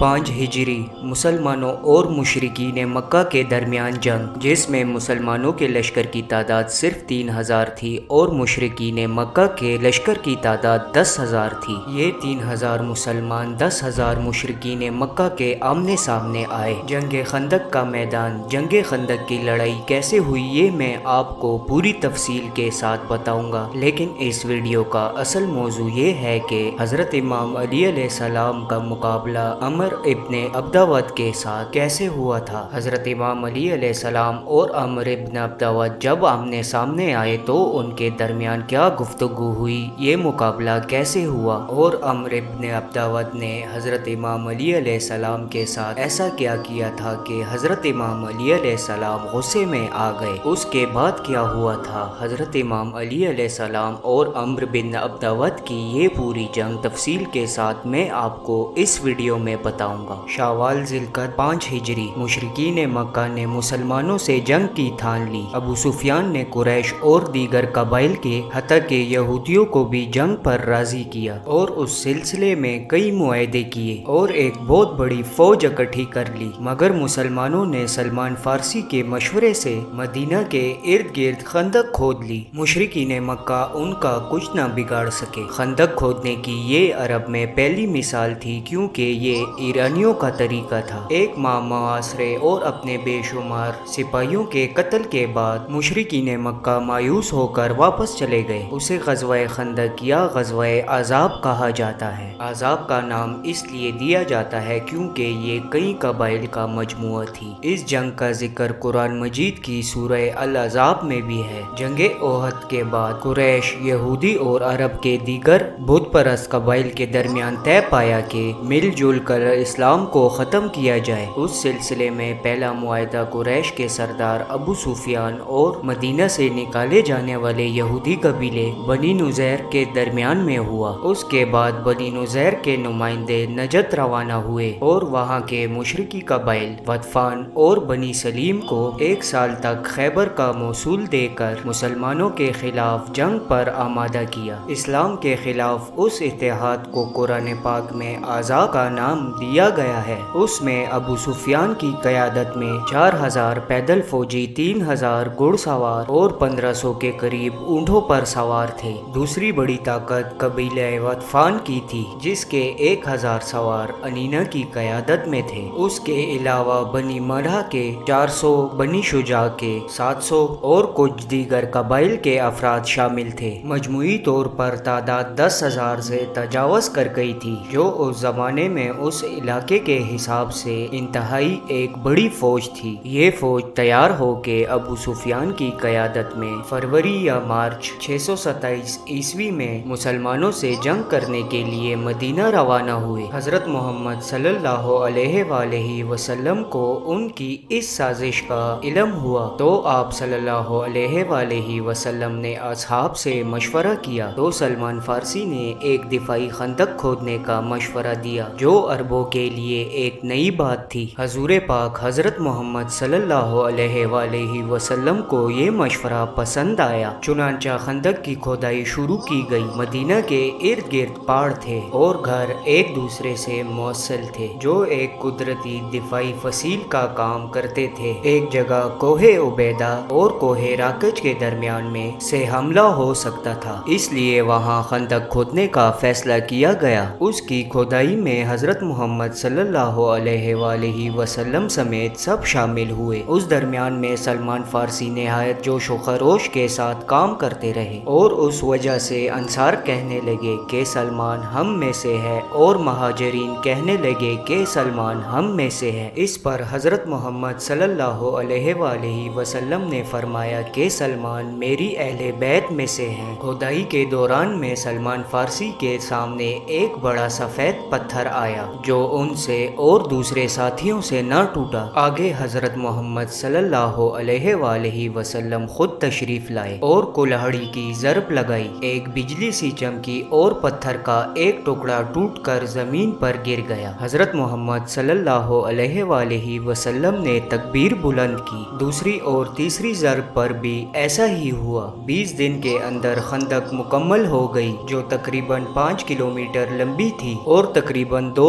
5 ہجری مسلمانوں اور مشرکین مکہ کے درمیان جنگ، جس میں مسلمانوں کے لشکر کی تعداد صرف 3000 تھی اور مشرکین مکہ کے لشکر کی تعداد 10,000 تھی۔ یہ 3000 مسلمان 10,000 مشرکین مکہ کے آمنے سامنے آئے۔ جنگ خندق کا میدان، جنگ خندق کی لڑائی کیسے ہوئی یہ میں آپ کو پوری تفصیل کے ساتھ بتاؤں گا، لیکن اس ویڈیو کا اصل موضوع یہ ہے کہ حضرت امام علی علیہ السلام کا مقابلہ عمر ابن عبدود کے ساتھ کیسے ہوا تھا۔ حضرت امام علی علیہ السلام اور عمر ابن عبدود جب آمنے سامنے آئے تو ان کے درمیان کیا گفتگو ہوئی، یہ مقابلہ کیسے ہوا، اور عمر ابن عبدود نے حضرت امام علی علیہ السلام کے ساتھ ایسا کیا کیا تھا کہ حضرت امام علی علیہ السلام غصے میں آ گئے۔ اس کے بعد کیا ہوا تھا، حضرت امام علی علیہ السلام اور عمر بن عبدود کی یہ پوری جنگ تفصیل کے ساتھ میں آپ کو اس ویڈیو میں بتاؤں گا۔ شوال ذی القعدہ 5 ہجری مشرکین مکہ نے مسلمانوں سے جنگ کی ٹھان لی۔ ابو سفیان نے قریش اور دیگر قبائل کے حتیٰ کہ یہودیوں کو بھی جنگ پر راضی کیا اور اس سلسلے میں کئی معاہدے کیے اور ایک بہت بڑی فوج اکٹھی کر لی، مگر مسلمانوں نے سلمان فارسی کے مشورے سے مدینہ کے ارد گرد خندق کھود لی۔ مشرکین مکہ ان کا کچھ نہ بگاڑ سکے۔ خندق کھودنے کی یہ عرب میں پہلی مثال تھی، کیونکہ یہ ایرانیوں کا طریقہ تھا۔ ایک ماہ محاصرے اور اپنے بے شمار سپاہیوں کے قتل کے بعد مشرکین مکہ مایوس ہو کر واپس چلے گئے۔ اسے غزوہ خندق یا غزوہ احزاب کہا جاتا ہے۔ احزاب کا نام اس لیے دیا جاتا ہے کیونکہ یہ کئی قبائل کا مجموعہ تھی۔ اس جنگ کا ذکر قرآن مجید کی سورہ الاحزاب میں بھی ہے۔ جنگ احد کے بعد قریش، یہودی اور عرب کے دیگر بت پرست قبائل کے درمیان طے پایا کہ مل جل کر اسلام کو ختم کیا جائے۔ اس سلسلے میں پہلا معاہدہ قریش کے سردار ابو سفیان اور مدینہ سے نکالے جانے والے یہودی قبیلے بنی نذیر کے درمیان میں ہوا۔ اس کے بعد بنی نذیر کے نمائندے نجد روانہ ہوئے اور وہاں کے مشرکی قبائل غطفان اور بنی سلیم کو 1 سال تک خیبر کا موصول دے کر مسلمانوں کے خلاف جنگ پر آمادہ کیا۔ اسلام کے خلاف اس اتحاد کو قرآن پاک میں احزاب کا نام دیا گیا ہے۔ اس میں ابو سفیان کی قیادت میں 4000 پیدل فوجی، 3000 گھڑ سوار اور 1500 کے قریب اونٹوں پر سوار تھے۔ دوسری بڑی طاقت قبیلہ غطفان کی تھی، جس کے 1000 سوار انینا کی قیادت میں تھے۔ اس کے علاوہ بنی مرہ کے 400، بنی شجاع کے 700 اور کچھ دیگر قبائل کے افراد شامل تھے۔ مجموعی طور پر تعداد 10,000 سے تجاوز کر گئی تھی، جو اس زمانے میں اس علاقے کے حساب سے انتہائی ایک بڑی فوج تھی۔ یہ فوج تیار ہو کے ابو سفیان کی قیادت میں فروری یا مارچ 627 عیسوی میں مسلمانوں سے جنگ کرنے کے لیے مدینہ روانہ ہوئے۔ حضرت محمد صلی اللہ علیہ وآلہ وسلم کو ان کی اس سازش کا علم ہوا تو آپ صلی اللہ علیہ وآلہ وسلم نے اصحاب سے مشورہ کیا تو سلمان فارسی نے ایک دفاعی خندق کھودنے کا مشورہ دیا، جو عربوں کے لیے ایک نئی بات تھی۔ حضور پاک حضرت محمد صلی اللہ علیہ وآلہ وسلم کو یہ مشورہ پسند آیا، چنانچہ خندق کی کھودائی شروع کی گئی۔ مدینہ کے ارد گرد پہاڑ تھے اور گھر ایک دوسرے سے موصل تھے، جو ایک قدرتی دفاعی فصیل کا کام کرتے تھے۔ ایک جگہ کوہ عبیدہ اور کوہ راکج کے درمیان میں سے حملہ ہو سکتا تھا، اس لیے وہاں خندق کھودنے کا فیصلہ کیا گیا۔ اس کی کھودائی میں حضرت محمد صلی اللہ علیہ وآلہ وسلم سمیت سب شامل ہوئے۔ اس درمیان میں سلمان فارسی نہایت جوش و خروش کے ساتھ کام کرتے رہے اور اس وجہ سے انصار کہنے لگے کہ سلمان ہم میں سے ہے اور مہاجرین کہنے لگے کہ سلمان ہم میں سے ہے۔ اس پر حضرت محمد صلی اللہ علیہ وآلہ وسلم نے فرمایا کہ سلمان میری اہل بیت میں سے ہیں۔ کھودائی کے دوران میں سلمان فارسی کے سامنے ایک بڑا سفید پتھر آیا جو ان سے اور دوسرے ساتھیوں سے نہ ٹوٹا۔ آگے حضرت محمد صلی اللہ علیہ وآلہ وسلم خود تشریف لائے اور کلہڑی کی ضرب لگائی، ایک بجلی سی چمکی اور پتھر کا ایک ٹکڑا ٹوٹ کر زمین پر گر گیا۔ حضرت محمد صلی اللہ علیہ وآلہ وسلم نے تکبیر بلند کی۔ دوسری اور تیسری ضرب پر بھی ایسا ہی ہوا۔ 20 دن کے اندر خندق مکمل ہو گئی، جو تقریباً 5 کلومیٹر لمبی تھی اور تقریباً 2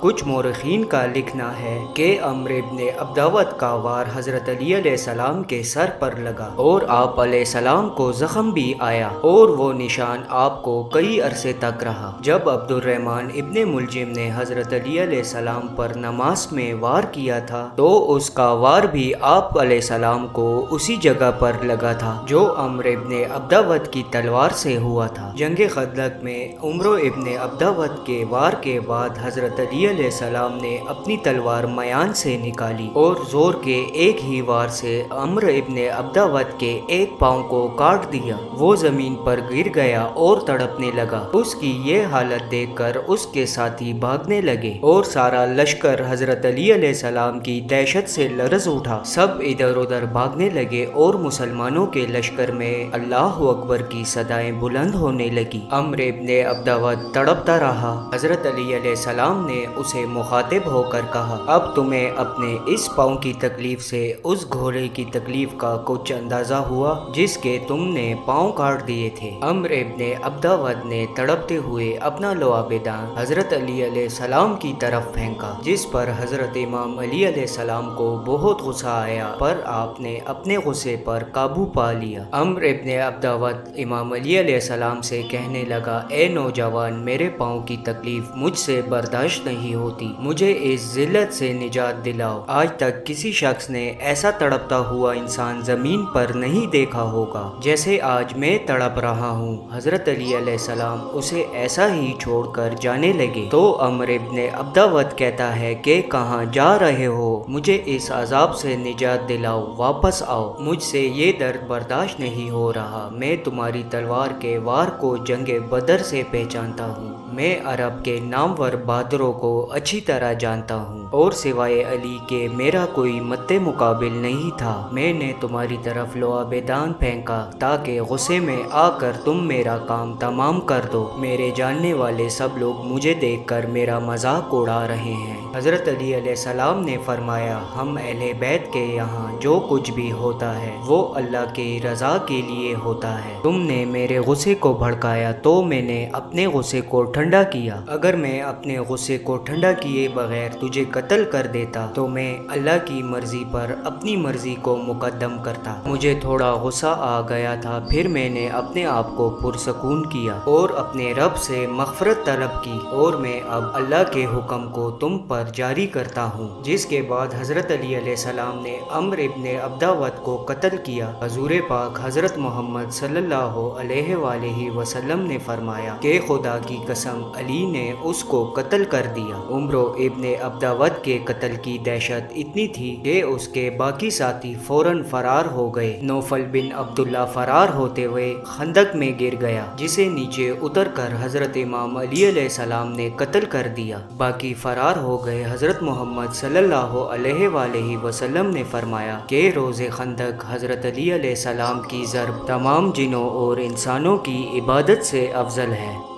کچھ مورخین کا لکھنا ہے کہ عمر ابن عبدود کا وار حضرت علی علیہ السلام کے سر پر لگا اور آپ علیہ السلام کو زخم بھی آیا اور وہ نشان آپ کو کئی عرصے تک رہا۔ جب عبد الرحمن ابن ملجم نے حضرت علی علیہ السلام پر نماز میں وار کیا تھا تو اس کا وار بھی آپ علیہ السلام کو اسی جگہ پر لگا تھا جو عمر ابن عبدود کی تلوار سے ہوا تھا۔ جنگ خندق میں عمر ابن عبدود کے وار کے بعد حضرت علی علیہ السلام نے اپنی تلوار میان سے نکالی اور زور کے ایک ہی وار سے عمر ابن عبدود کے ایک پاؤں کو کاٹ دیا۔ وہ زمین پر گر گیا اور تڑپنے لگا۔ اس کی یہ حالت دیکھ کر اس کے ساتھی بھاگنے لگے اور سارا لشکر حضرت علی علیہ السلام کی دہشت سے لرز اٹھا۔ سب ادھر ادھر بھاگنے لگے اور مسلمانوں کے لشکر میں اللہ اکبر کی صدائیں بلند ہونے لگی۔ عمر ابن عبدود تڑپتا رہا۔ حضرت علی علیہ السلام نے اسے مخاطب ہو کر کہا، اب تمہیں اپنے اس پاؤں کی تکلیف سے اس گھوڑے کی تکلیف کا کچھ اندازہ ہوا جس کے تم نے پاؤں کاٹ دیے تھے؟ عمر ابن عبدود نے تڑپتے ہوئے اپنا لعاب دان حضرت علی علیہ السلام کی طرف پھینکا، جس پر حضرت امام علی علیہ السلام کو بہت غصہ آیا، پر آپ نے اپنے غصے پر قابو پا لیا۔ عمر ابن عبدود امام علی علیہ السلام سے کہنے لگا، اے نوجوان، میرے پاؤں کی تکلیف مجھ سے برداشت نہیں ہوتی، مجھے اس ذلت سے نجات دلاؤ۔ آج تک کسی شخص نے ایسا تڑپتا ہوا انسان زمین پر نہیں دیکھا ہوگا جیسے آج میں تڑپ رہا ہوں۔ حضرت علی علیہ السلام اسے ایسا ہی چھوڑ کر جانے لگے تو عمر ابن عبدود کہتا ہے کہ کہاں جا رہے ہو؟ مجھے اس عذاب سے نجات دلاؤ، واپس آؤ، مجھ سے یہ درد برداشت نہیں ہو رہا۔ میں تمہاری تلوار کے وار کو جنگ بدر سے پہچانتا ہوں، میں عرب کے نامور بہادروں کو اچھی طرح جانتا ہوں اور سوائے علی کے میرا کوئی مد مقابل نہیں تھا۔ میں نے تمہاری طرف لعاب دان پھینکا تاکہ غصے میں آ کر تم میرا کام تمام کر دو۔ میرے جاننے والے سب لوگ مجھے دیکھ کر میرا مذاق اڑا رہے ہیں۔ حضرت علی علیہ السلام نے فرمایا، ہم اہل بیت کے یہاں جو کچھ بھی ہوتا ہے وہ اللہ کی رضا کے لیے ہوتا ہے۔ تم نے میرے غصے کو بھڑکایا تو میں نے اپنے غصے کو ٹھنڈا کیا۔ اگر میں اپنے غصے کو ٹھنڈا کیے بغیر تجھے قتل کر دیتا تو میں اللہ کی مرضی پر اپنی مرضی کو مقدم کرتا۔ مجھے تھوڑا غصہ آ گیا تھا، پھر میں نے اپنے آپ کو پرسکون کیا اور اپنے رب سے مغفرت طلب کی اور میں اب اللہ کے حکم کو تم پر جاری کرتا ہوں۔ جس کے بعد حضرت علی علیہ السلام نے عمر ابن عبدود کو قتل کیا۔ حضور پاک حضرت محمد صلی اللہ علیہ وآلہ وسلم نے فرمایا کہ خدا کی قسم علی نے اس کو قتل کر دیا۔ عمر ابن عبدود کے قتل کی دہشت اتنی تھی کہ اس کے باقی ساتھی فوراً فرار ہو گئے۔ نوفل بن عبداللہ فرار ہوتے ہوئے خندق میں گر گیا، جسے نیچے اتر کر حضرت امام علی علیہ السلام نے قتل کر دیا۔ باقی فرار ہو گئے۔ حضرت محمد صلی اللہ علیہ وآلہ وسلم نے فرمایا کہ روز خندق حضرت علی علیہ السلام کی ضرب تمام جنوں اور انسانوں کی عبادت سے افضل ہے۔